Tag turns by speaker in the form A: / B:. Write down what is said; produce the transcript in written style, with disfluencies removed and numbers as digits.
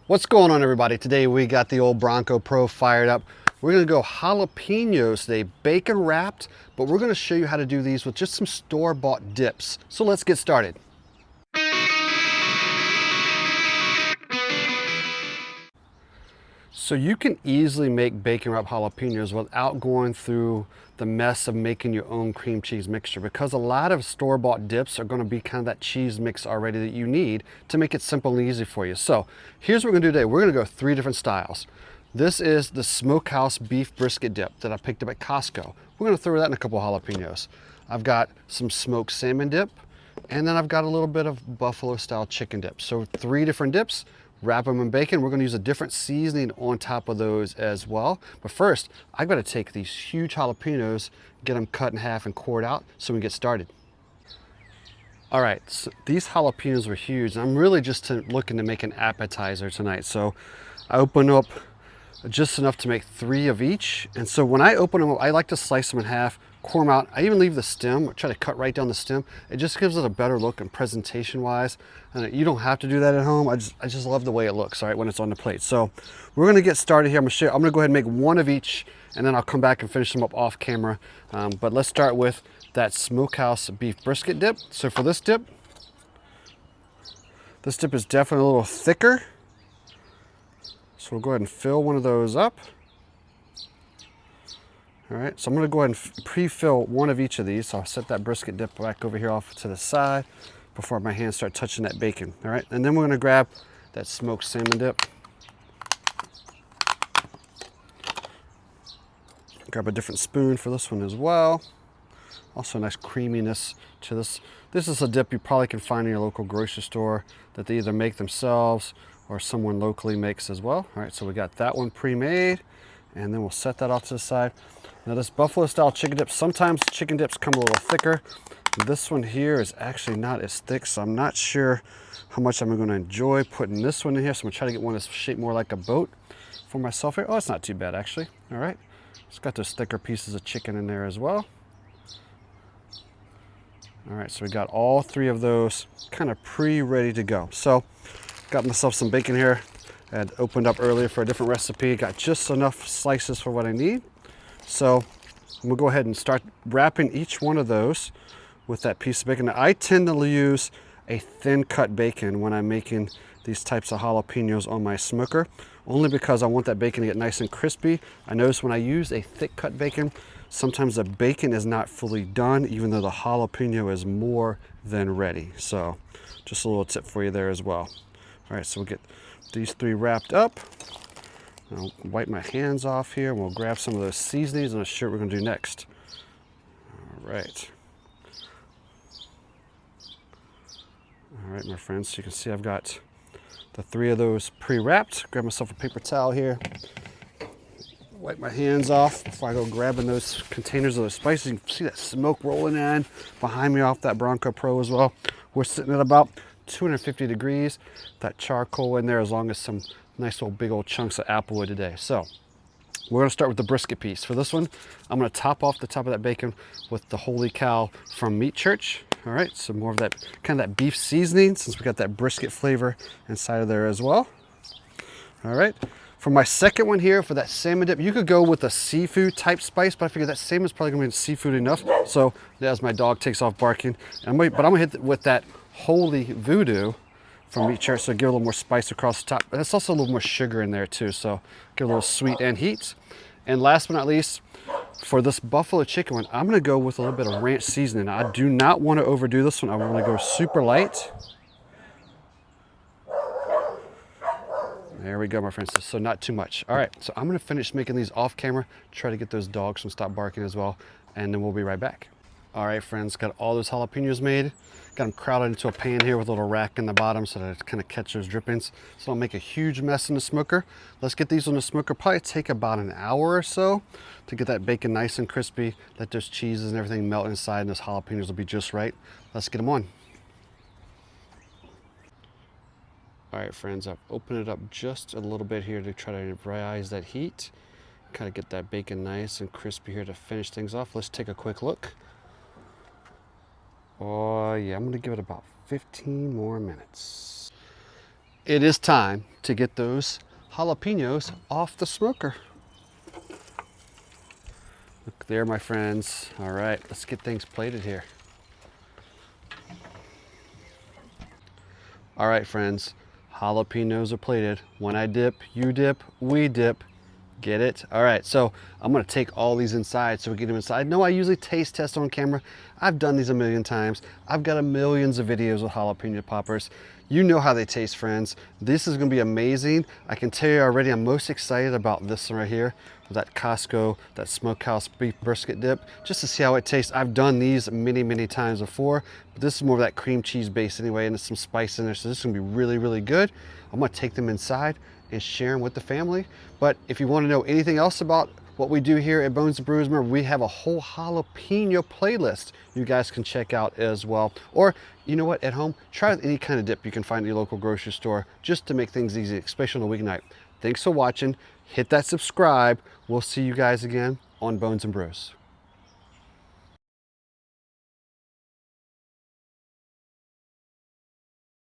A: What's going on, everybody? Today we got the old Bronco Pro fired up. We're gonna go jalapeños today, bacon wrapped, but we're gonna show you how to do these with just some store-bought dips. So let's get started. So you can easily make bacon wrapped jalapeños without going through the mess of making your own cream cheese mixture, because a lot of store-bought dips are going to be kind of that cheese mix already that you need to make it simple and easy for you. So here's what we're going to do today. We're going to go 3 different styles. This is the smokehouse beef brisket dip that I picked up at Costco. We're going to throw that in a couple of jalapeños. I've got some smoked salmon dip, and then I've got a little bit of buffalo style chicken dip. So 3 different dips. Wrap them in bacon. We're going to use a different seasoning on top of those as well. But first, I've got to take these huge jalapenos, get them cut in half and cored out so we can get started. All right, so these jalapenos were huge. I'm really just looking to make an appetizer tonight. So I opened up just enough to make 3 of each. And so when I open them up, I like to slice them in half, core them out. I even leave the stem, or try to cut right down the stem. It just gives it a better look and presentation wise. And you don't have to do that at home. I just love the way it looks, all right, when it's on the plate. So we're gonna get started here. I'm gonna go ahead and make 1 of each, and then I'll come back and finish them up off camera. But let's start with that smokehouse beef brisket dip. So for this dip is definitely a little thicker. So we'll go ahead and fill 1 of those up. All right, so I'm gonna go ahead and pre-fill 1 of each of these. So I'll set that brisket dip back over here off to the side before my hands start touching that bacon. All right, and then we're gonna grab that smoked salmon dip. Grab a different spoon for this one as well. Also a nice creaminess to this. This is a dip you probably can find in your local grocery store that they either make themselves or someone locally makes as well. All right, so we got that one pre-made, and then we'll set that off to the side. Now this buffalo style chicken dip, sometimes chicken dips come a little thicker. This one here is actually not as thick, so I'm not sure how much I'm gonna enjoy putting this one in here. So I'm gonna try to get one that's shaped more like a boat for myself here. Oh, it's not too bad actually. All right, it's got those thicker pieces of chicken in there as well. All right, so we got all 3 of those kind of pre-ready to go. So got myself some bacon here. I had opened up earlier for a different recipe. Got just enough slices for what I need. So I'm gonna go ahead and start wrapping each one of those with that piece of bacon. Now, I tend to use a thin cut bacon when I'm making these types of jalapenos on my smoker, only because I want that bacon to get nice and crispy. I notice when I use a thick cut bacon, sometimes the bacon is not fully done, even though the jalapeno is more than ready. So just a little tip for you there as well. All right, so we'll get these 3 wrapped up. I'll wipe my hands off here, and we'll grab some of those seasonings, and I'll show you what we're gonna do next. All right. All right, my friends, so you can see I've got the 3 of those pre-wrapped. Grab myself a paper towel here. Wipe my hands off before I go grabbing those containers of those spices. You can see that smoke rolling in behind me off that Bronco Pro as well. We're sitting at about 250 degrees. That charcoal in there, as long as some nice little big old chunks of apple wood today. So we're gonna start with the brisket piece. For this one, I'm gonna top off the top of that bacon with the Holy Cow from Meat Church. All right, so more of that kind of that beef seasoning, since we got that brisket flavor inside of there as well. All right, for my second one here, for that salmon dip, you could go with a seafood type spice, but I figured that salmon is probably gonna be seafood enough. So as my dog takes off barking, but I'm gonna hit it with that Holy Voodoo from Meat Church, so give it a little more spice across the top. And it's also a little more sugar in there too, so give it a little sweet and heat. And last but not least, for this buffalo chicken one, I'm gonna go with a little bit of ranch seasoning. I do not want to overdo this one. I want to go super light. There we go, my friends. So not too much. All right, so I'm gonna finish making these off camera, try to get those dogs to stop barking as well, and then we'll be right back. All right, friends, got all those jalapenos made. Got them crowded into a pan here with a little rack in the bottom so that it kind of catch those drippings. So don't make a huge mess in the smoker. Let's get these on the smoker. Probably take about an hour or so to get that bacon nice and crispy. Let those cheeses and everything melt inside, and those jalapenos will be just right. Let's get them on. All right, friends, I've opened it up just a little bit here to try to rise that heat. Kind of get that bacon nice and crispy here to finish things off. Let's take a quick look. Oh yeah, I'm gonna give it about 15 more minutes. It is time to get those jalapeños off the smoker. Look there, my friends. All right, let's get things plated here. All right, friends, jalapeños are plated. When I dip, you dip, we dip. Get it? All right, so I'm gonna take all these inside so we get them inside. No, I usually taste test on camera. I've done these a million times. I've got millions of videos with jalapeno poppers. You know how they taste, friends. This is gonna be amazing. I can tell you already, I'm most excited about this one right here, with that Costco, that smokehouse beef brisket dip, just to see how it tastes. I've done these many, many times before, but this is more of that cream cheese base anyway, and there's some spice in there, so this is gonna be really, really good. I'm gonna take them inside and share them with the family. But if you want to know anything else about what we do here at Bones and Brews, remember we have a whole jalapeno playlist you guys can check out as well. Or you know what, at home, try any kind of dip you can find at your local grocery store, just to make things easy, especially on a weeknight. Thanks for watching. Hit that subscribe. We'll see you guys again on Bones and Brews.